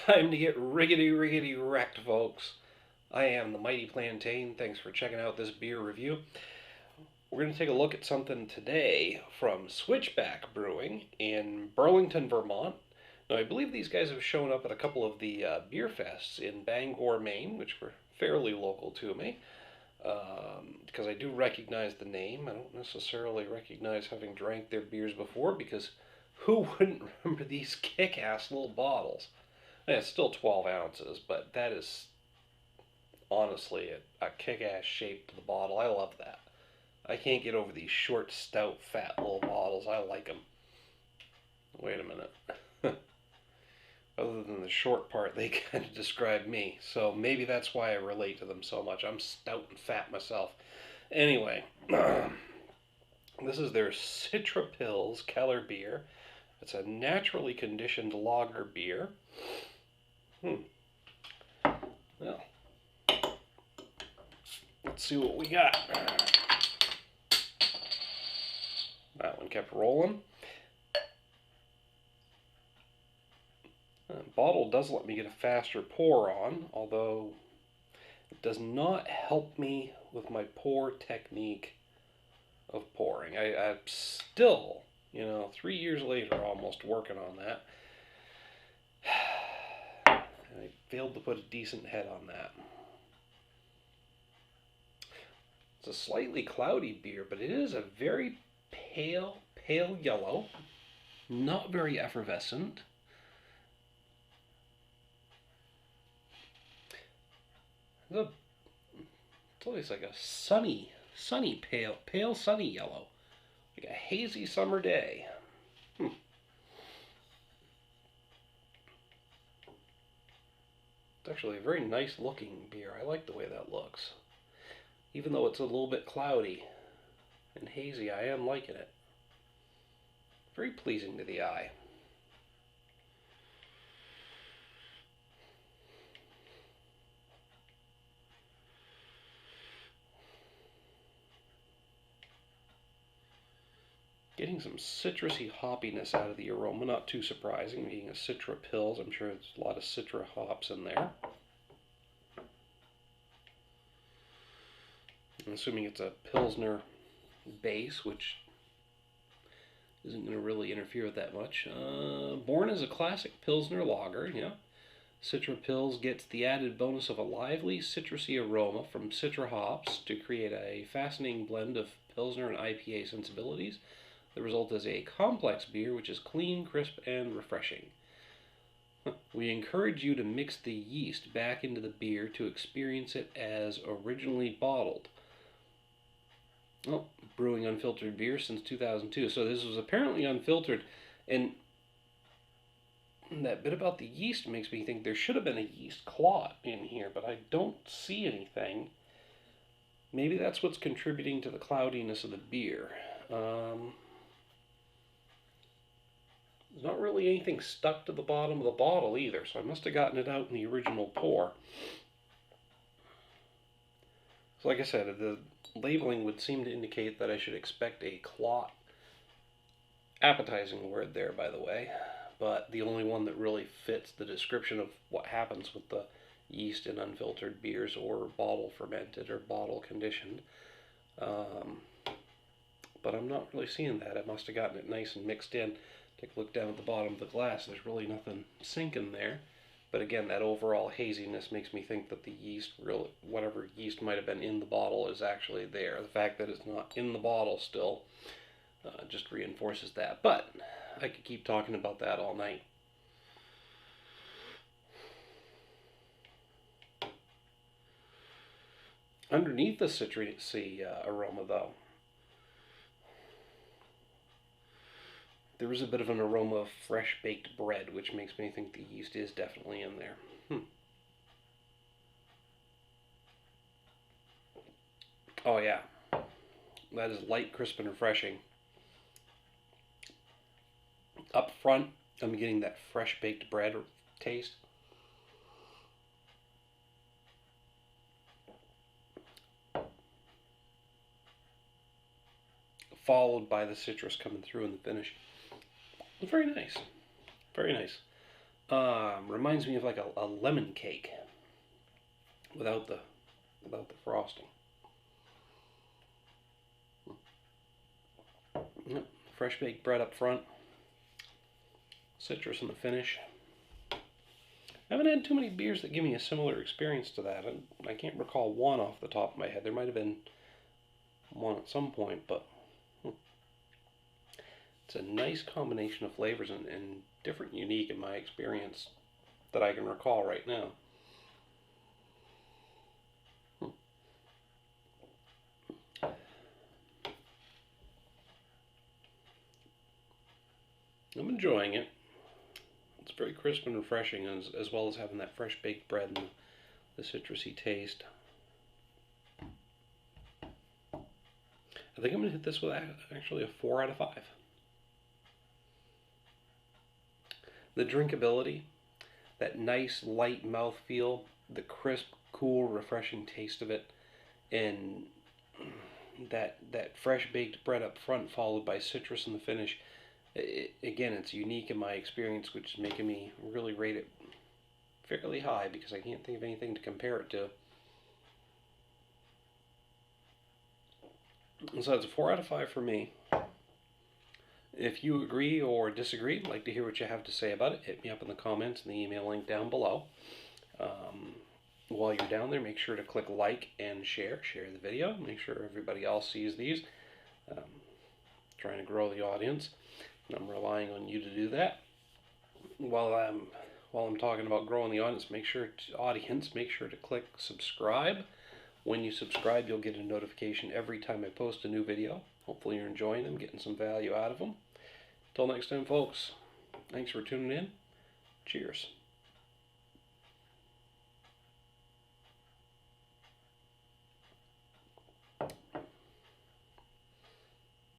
Time to get riggedy wrecked, folks. I am the Mighty Plantain. Thanks for checking out this beer review. We're going to take a look at something today from Switchback Brewing in Burlington, Vermont. Now, I believe these guys have shown up at a couple of the beer fests in Bangor, Maine, which were fairly local to me. Because I do recognize the name. I don't necessarily recognize having drank their beers before, because who wouldn't remember these kick-ass little bottles? Yeah, it's still 12 ounces, but that is honestly a kick-ass shape to the bottle. I love that. I can't get over these short, stout, fat little bottles. I like them. Wait a minute. Other than the short part, they kind of describe me. So maybe that's why I relate to them so much. I'm stout and fat myself. Anyway, this is their Citra Keller beer. It's a naturally conditioned lager beer. Well, let's see what we got. That one kept rolling. The bottle does let me get a faster pour on, although it does not help me with my pour technique of pouring. I'm still, 3 years later, almost working on that. I failed to put a decent head on that. It's a slightly cloudy beer, but it is a very pale yellow, not very effervescent. It's always like a sunny pale sunny yellow, like a hazy summer day. It's actually a very nice looking beer. I like the way that looks. Even though it's a little bit cloudy and hazy, I am liking it. Very pleasing to the eye. Getting some citrusy hoppiness out of the aroma, not too surprising, being a Citra Pils. I'm sure there's a lot of Citra hops in there. I'm assuming it's a Pilsner base, which isn't going to really interfere with that much. Born as a classic Pilsner lager, Citra Pils gets the added bonus of a lively, citrusy aroma from Citra hops to create a fascinating blend of Pilsner and IPA sensibilities. The result is a complex beer which is clean, crisp, and refreshing. We encourage you to mix the yeast back into the beer to experience it as originally bottled. Brewing unfiltered beer since 2002. So this was apparently unfiltered, and that bit about the yeast makes me think there should have been a yeast clot in here, but I don't see anything. Maybe that's what's contributing to the cloudiness of the beer. There's not really anything stuck to the bottom of the bottle either, so I must have gotten it out in the original pour. So like I said, the labeling would seem to indicate that I should expect a clot. Appetizing word there, by the way, but the only one that really fits the description of what happens with the yeast in unfiltered beers or bottle fermented or bottle conditioned. But I'm not really seeing that. I must have gotten it nice and mixed in. Take a look down at the bottom of the glass. There's really nothing sinking there. But again, that overall haziness makes me think that the yeast, whatever yeast might have been in the bottle, is actually there. The fact that it's not in the bottle still just reinforces that. But I could keep talking about that all night. Underneath the citrusy aroma, though, there is a bit of an aroma of fresh baked bread, which makes me think the yeast is definitely in there. Oh yeah, that is light, crisp, and refreshing. Up front, I'm getting that fresh baked bread taste. Followed by the citrus coming through in the finish. Very nice. Very nice. Reminds me of like a lemon cake without the frosting. Yep. Fresh baked bread up front, citrus in the finish. I haven't had too many beers that give me a similar experience to that. I can't recall one off the top of my head. There might have been one at some point, but it's a nice combination of flavors and different, unique in my experience that I can recall right now. I'm enjoying it. It's very crisp and refreshing, as well as having that fresh baked bread and the citrusy taste. I think I'm going to hit this with actually a 4 out of 5. The drinkability, that nice light mouthfeel, the crisp, cool, refreshing taste of it, and that fresh baked bread up front followed by citrus in the finish. Again, it's unique in my experience, which is making me really rate it fairly high because I can't think of anything to compare it to. And so it's a 4 out of 5 for me. If you agree or disagree, I'd like to hear what you have to say about it. Hit me up in the comments and the email link down below. While you're down there, make sure to click like and share. Share the video. Make sure everybody else sees these. Trying to grow the audience, and I'm relying on you to do that. While I'm talking about growing the audience, make sure to click subscribe. When you subscribe, you'll get a notification every time I post a new video. Hopefully you're enjoying them, getting some value out of them. Till next time, folks, thanks for tuning in. Cheers.